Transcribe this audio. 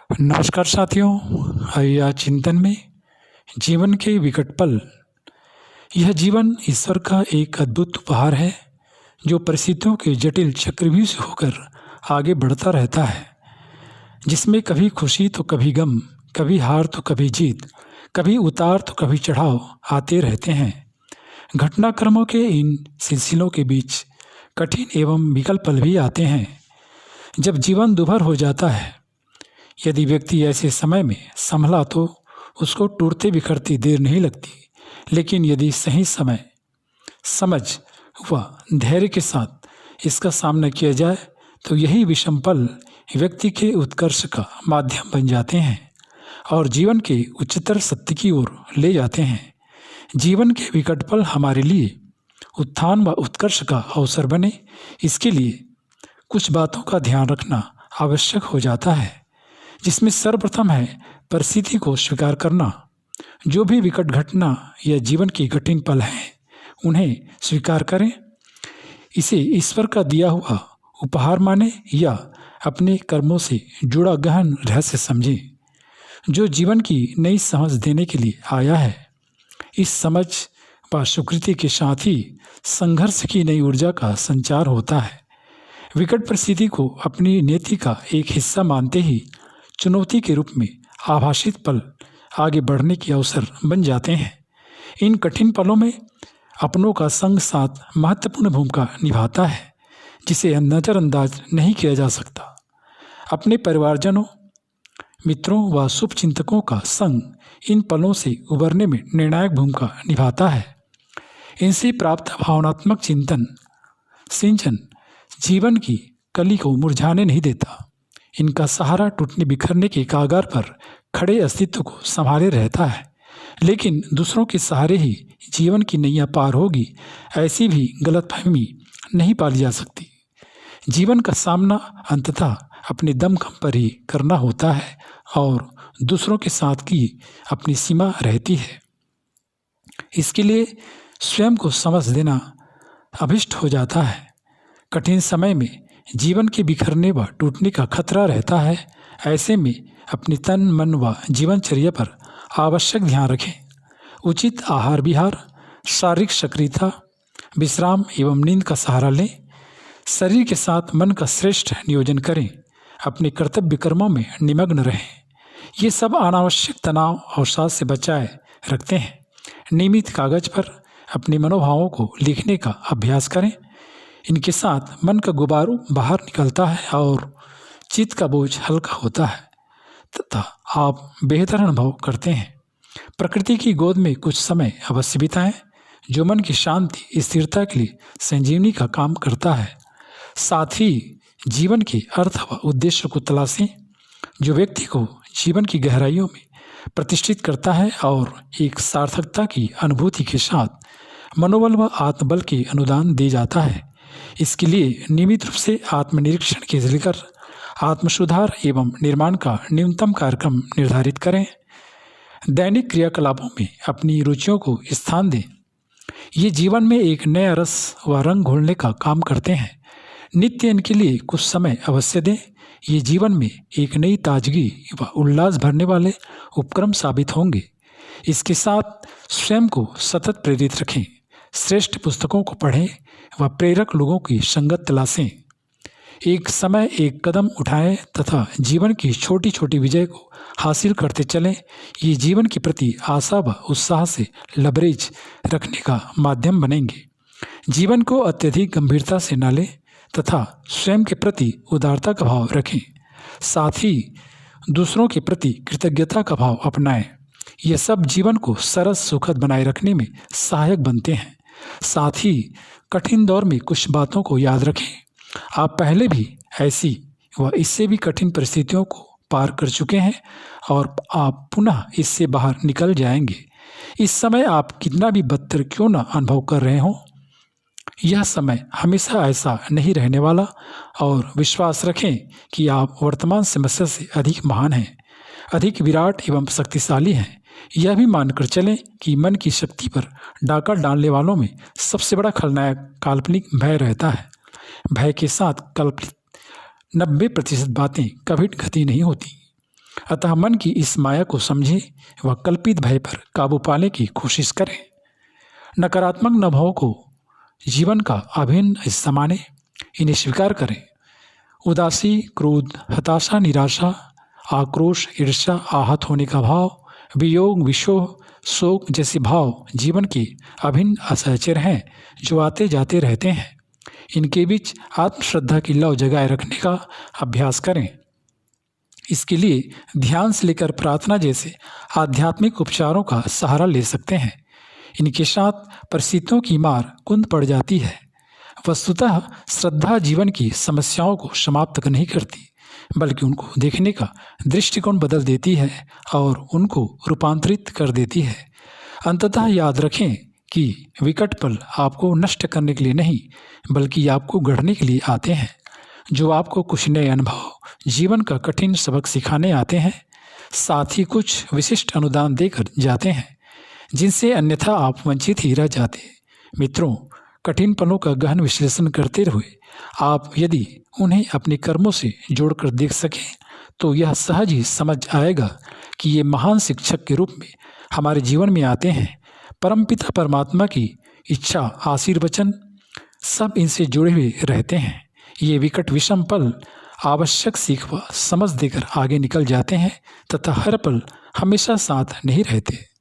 नमस्कार साथियों, आइए आज चिंतन में जीवन के विकट पल। यह जीवन ईश्वर का एक अद्भुत उपहार है जो परिस्थितियों के जटिल चक्रव्यूह से होकर आगे बढ़ता रहता है, जिसमें कभी खुशी तो कभी गम, कभी हार तो कभी जीत, कभी उतार तो कभी चढ़ाव आते रहते हैं। घटनाक्रमों के इन सिलसिलों के बीच कठिन एवं विकल पल भी आते हैं जब जीवन दुभर हो जाता है। यदि व्यक्ति ऐसे समय में संभला तो उसको टूटते बिखरती देर नहीं लगती, लेकिन यदि सही समय समझ व धैर्य के साथ इसका सामना किया जाए तो यही विषम पल व्यक्ति के उत्कर्ष का माध्यम बन जाते हैं और जीवन के उच्चतर सत्य की ओर ले जाते हैं। जीवन के विकट पल हमारे लिए उत्थान व उत्कर्ष का अवसर बने, इसके लिए कुछ बातों का ध्यान रखना आवश्यक हो जाता है, जिसमें सर्वप्रथम है परिस्थिति को स्वीकार करना। जो भी विकट घटना या जीवन की कठिन पल हैं, उन्हें स्वीकार करें। इसे ईश्वर का दिया हुआ उपहार माने या अपने कर्मों से जुड़ा गहन रहस्य समझें, जो जीवन की नई समझ देने के लिए आया है। इस समझ व स्वीकृति के साथ ही संघर्ष की नई ऊर्जा का संचार होता है। विकट परिस्थिति को अपनी नीति का एक हिस्सा मानते ही चुनौती के रूप में आभासित पल आगे बढ़ने के अवसर बन जाते हैं। इन कठिन पलों में अपनों का संग साथ महत्वपूर्ण भूमिका निभाता है, जिसे नज़रअंदाज नहीं किया जा सकता। अपने परिवारजनों, मित्रों व शुभचिंतकों का संग इन पलों से उबरने में निर्णायक भूमिका निभाता है। इनसे प्राप्त भावनात्मक चिंतन सिंचन जीवन की कली को मुरझाने नहीं देता। इनका सहारा टूटने बिखरने के कागार पर खड़े अस्तित्व को संभाले रहता है, लेकिन दूसरों के सहारे ही जीवन की नैया पार होगी, ऐसी भी गलतफहमी नहीं पाली जा सकती। जीवन का सामना अंततः अपने दमखम पर ही करना होता है और दूसरों के साथ की अपनी सीमा रहती है। इसके लिए स्वयं को समझ देना अभिष्ट हो जाता है। कठिन समय में जीवन के बिखरने व टूटने का खतरा रहता है। ऐसे में अपनी तन मन व जीवनचर्या पर आवश्यक ध्यान रखें। उचित आहार विहार, शारीरिक सक्रियता, विश्राम एवं नींद का सहारा लें। शरीर के साथ मन का श्रेष्ठ नियोजन करें। अपने कर्तव्य कर्मों में निमग्न रहें। ये सब अनावश्यक तनाव अवसाद से बचाए रखते हैं। नियमित कागज पर अपने मनोभावों को लिखने का अभ्यास करें। इनके साथ मन का गुबारू बाहर निकलता है और चित्त का बोझ हल्का होता है तथा आप बेहतर अनुभव करते हैं। प्रकृति की गोद में कुछ समय अवश्य बिताएं, जो मन की शांति स्थिरता के लिए संजीवनी का काम करता है। साथ ही जीवन के अर्थ व उद्देश्य को तलाशें, जो व्यक्ति को जीवन की गहराइयों में प्रतिष्ठित करता है और एक सार्थकता की अनुभूति के साथ मनोबल व आत्मबल के अनुदान दे जाता है। इसके लिए नियमित रूप से आत्मनिरीक्षण के लेकर आत्मसुधार एवं निर्माण का न्यूनतम कार्यक्रम निर्धारित करें। दैनिक क्रियाकलापों में अपनी रुचियों को स्थान दें। ये जीवन में एक नया रस व रंग घोलने का काम करते हैं। नित्य इनके लिए कुछ समय अवश्य दें। ये जीवन में एक नई ताजगी व उल्लास भरने वाले उपक्रम साबित होंगे। इसके साथ स्वयं को सतत प्रेरित रखें। श्रेष्ठ पुस्तकों को पढ़ें व प्रेरक लोगों की संगत तलाशें। एक समय एक कदम उठाएं तथा जीवन की छोटी छोटी विजय को हासिल करते चलें। ये जीवन के प्रति आशा व उत्साह से लबरेज रखने का माध्यम बनेंगे। जीवन को अत्यधिक गंभीरता से न लें तथा स्वयं के प्रति उदारता का भाव रखें। साथ ही दूसरों के प्रति कृतज्ञता का भाव अपनाएं। ये सब जीवन को सरस सुखद बनाए रखने में सहायक बनते हैं। साथ ही कठिन दौर में कुछ बातों को याद रखें। आप पहले भी ऐसी व इससे भी कठिन परिस्थितियों को पार कर चुके हैं और आप पुनः इससे बाहर निकल जाएंगे। इस समय आप कितना भी बदतर क्यों न अनुभव कर रहे हों, यह समय हमेशा ऐसा नहीं रहने वाला और विश्वास रखें कि आप वर्तमान समस्या से अधिक महान हैं, अधिक विराट एवं शक्तिशाली हैं। यह भी मानकर चलें कि मन की शक्ति पर डाका डालने वालों में सबसे बड़ा खलनायक काल्पनिक भय रहता है। भय के साथ कल्पित 90% बातें कभी घटी नहीं होती। अतः मन की इस माया को समझे व कल्पित भय पर काबू पाने की कोशिश करें। नकारात्मक अनुभवों को जीवन का अभिन्न हिस्सा माने, इन्हें स्वीकार करें। उदासी, क्रोध, हताशा, निराशा, आक्रोश, ईर्ष्या, आहत होने का भाव, वियोग, विशोह, शोक जैसे भाव जीवन के अभिन्न असहचर हैं जो आते जाते रहते हैं। इनके बीच आत्मश्रद्धा की लौ जगाए रखने का अभ्यास करें। इसके लिए ध्यान से लेकर प्रार्थना जैसे आध्यात्मिक उपचारों का सहारा ले सकते हैं। इनके साथ परिस्थितियों की मार कुंद पड़ जाती है। वस्तुतः श्रद्धा जीवन की समस्याओं को समाप्त नहीं करती, बल्कि उनको देखने का दृष्टिकोण बदल देती है और उनको रूपांतरित कर देती है। अंततः याद रखें कि विकट पल आपको नष्ट करने के लिए नहीं, बल्कि आपको गढ़ने के लिए आते हैं। जो आपको कुछ नए अनुभव, जीवन का कठिन सबक सिखाने आते हैं, साथ ही कुछ विशिष्ट अनुदान देकर जाते हैं जिनसे अन्यथा आप वंचित ही रह जाते। मित्रों, कठिन पलों का गहन विश्लेषण करते हुए आप यदि उन्हें अपने कर्मों से जोड़कर देख सकें तो यह सहज ही समझ आएगा कि ये महान शिक्षक के रूप में हमारे जीवन में आते हैं। परमपिता परमात्मा की इच्छा, आशीर्वचन सब इनसे जुड़े हुए रहते हैं। ये विकट विषम पल आवश्यक सीख व समझ देकर आगे निकल जाते हैं तथा हर पल हमेशा साथ नहीं रहते।